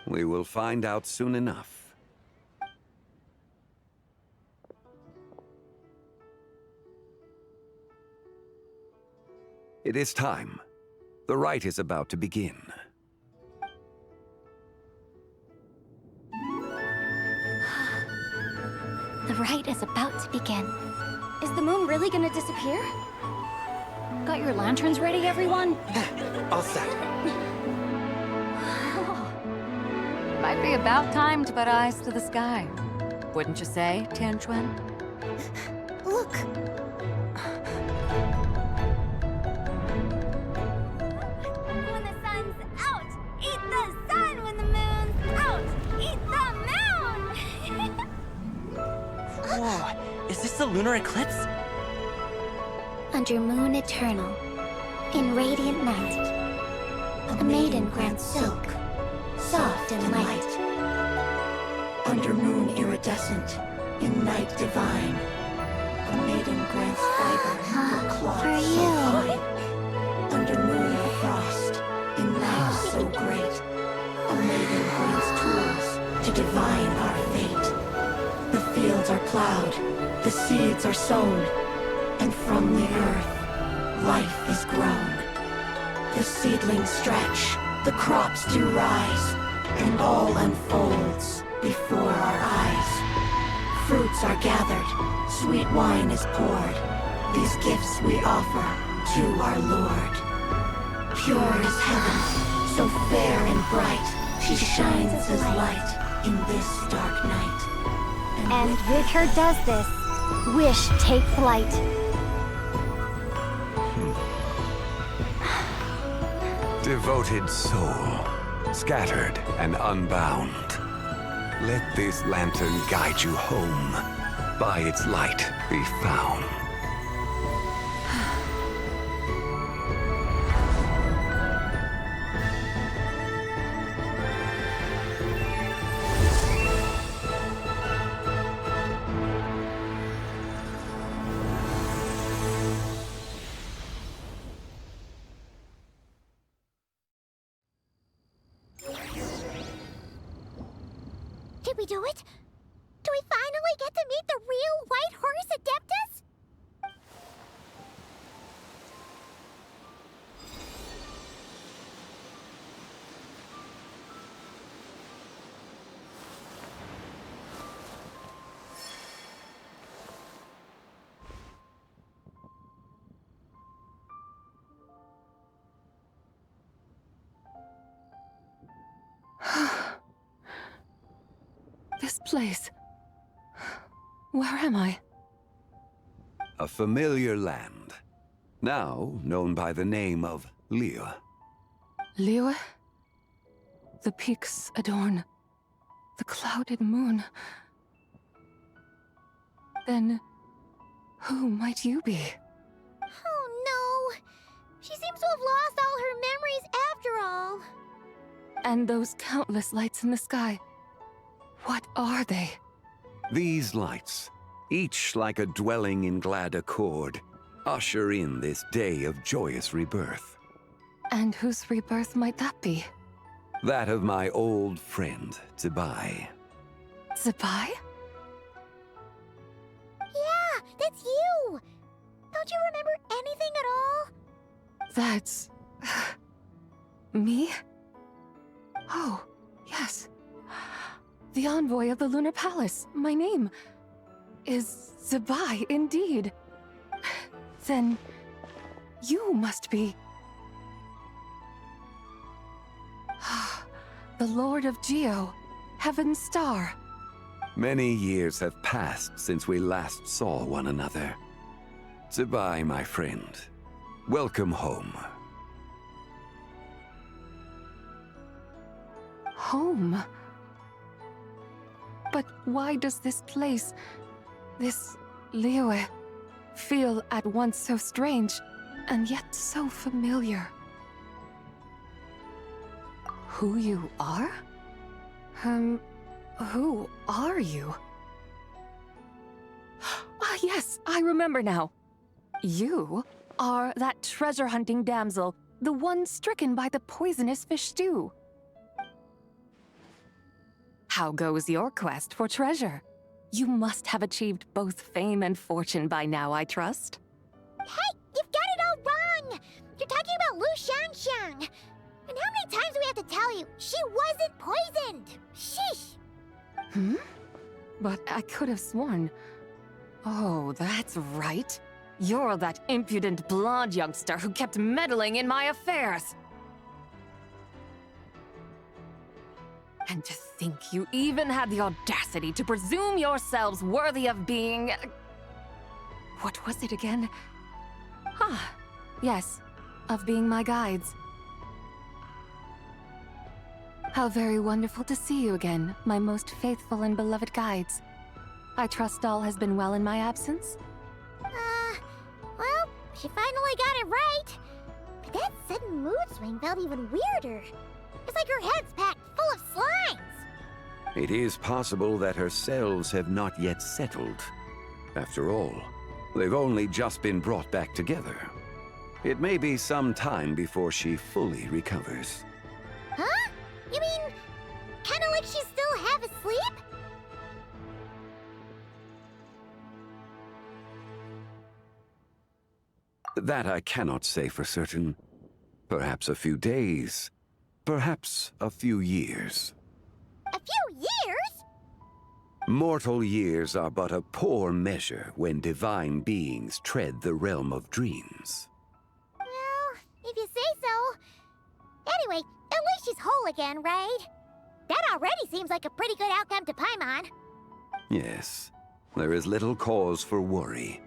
We will find out soon enough. It is time. The rite is about to begin. The rite is about to begin. Is the moon really gonna disappear? Got your lanterns ready, everyone? All set. Might be about time to put eyes to the sky. Wouldn't you say, Tianquan? Look! When the sun's out, eat the sun. When the moon's out, eat the moon. Whoa, is this the lunar eclipse? Under moon eternal, in radiant night, a maiden grants silk, soft and light. Under moon iridescent, in night divine, a maiden grants fiber for cloth For so you. fine. Under moon of frost, in night so great, a maiden grants tools to divine our fate. The fields are plowed, the seeds are sown, and from the earth, life is grown. The seedlings stretch, the crops do rise, and all unfolds before our eyes. Fruits are gathered, Sweet wine is poured. These gifts we offer to our Lord. Pure as heaven, so fair and bright, she shines as light in this dark night. And Richard does this. Wish take flight. Devoted soul, scattered and unbound. Let this lantern guide you home. By its light be found. Did we do it? Do we finally get to meet the real White Horse Adeptus? This place. Where am I? A familiar land, now known by the name of Liyue. Liyue? The peaks adorn the clouded moon. Then, who might you be? Oh no! She seems to have lost all her memories after all. And those countless lights in the sky. What are they? These lights, each like a dwelling in glad accord, usher in this day of joyous rebirth. And whose rebirth might that be? That of my old friend, Zibai. Zibai? Yeah, that's you! Don't you remember anything at all? That's... me? Oh, yes. The envoy of the Lunar Palace. My name is Zibai, indeed. Then you must be... the Lord of Geo, Heaven's Star. Many years have passed since we last saw one another. Zibai, my friend, welcome home. Home? But why does this place, this Liyue, feel at once so strange and yet so familiar? Who you are? Who are you? Ah, yes, I remember now. You are that treasure-hunting damsel, the one stricken by the poisonous fish stew. How goes your quest for treasure? You must have achieved both fame and fortune by now, I trust. Hey, you've got it all wrong! You're talking about Lu Xiangxiang. And how many times do we have to tell you? She wasn't poisoned! Sheesh! Hmm? But I could have sworn... Oh, that's right. You're that impudent blonde youngster who kept meddling in my affairs. And to think you even had the audacity to presume yourselves worthy of being... What was it again? Ah, yes, of being my guides. How very wonderful to see you again, my most faithful and beloved guides. I trust all has been well in my absence? Well, she finally got it right. But that sudden mood swing felt even weirder. It's like her head's packed full of slimes. It is possible that her cells have not yet settled. After all, they've only just been brought back together. It may be some time before she fully recovers. Huh? You mean, kinda like she's still half asleep? That I cannot say for certain. Perhaps a few days. Perhaps a few years. A few years? Mortal years are but a poor measure when divine beings tread the realm of dreams. Well, if you say so. Anyway, at least she's whole again, right? That already seems like a pretty good outcome to Paimon. Yes, there is little cause for worry.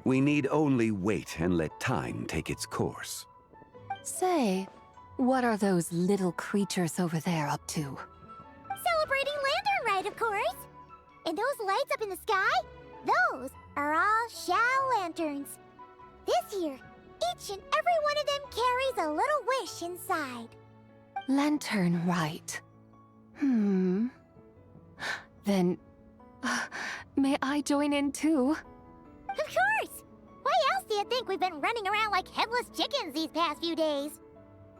We need only wait and let time take its course. Say, what are those little creatures over there up to? Celebrating Lantern Rite, of course. And those lights up in the sky? Those are all Shao lanterns. This year, each and every one of them carries a little wish inside. Laternlit. Then, may I join in too? Of course! Why else do you think we've been running around like headless chickens these past few days?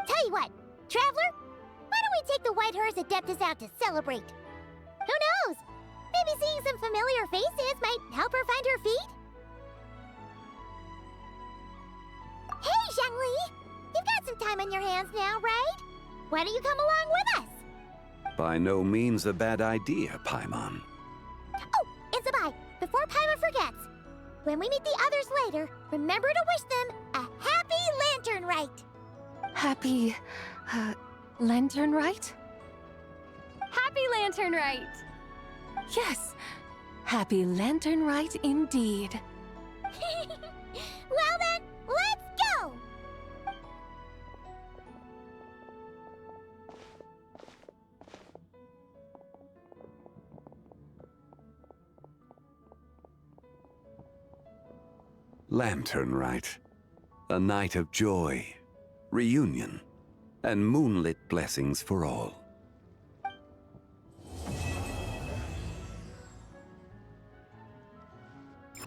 Tell you what, Traveler, why don't we take the White Horse Adeptus out to celebrate? Who knows? Maybe seeing some familiar faces might help her find her feet? Hey, Zhangli! You've got some time on your hands now, right? Why don't you come along with us? By no means a bad idea, Paimon. Oh, and Zibai, before Paimon forgets, when we meet the others later, remember to wish them a happy Lantern Rite. Happy, Lanternlit? Happy Laternlit! Yes, happy Lanternlit indeed. Well then, let's go! Laternlit. A night of joy, reunion, and moonlit blessings for all.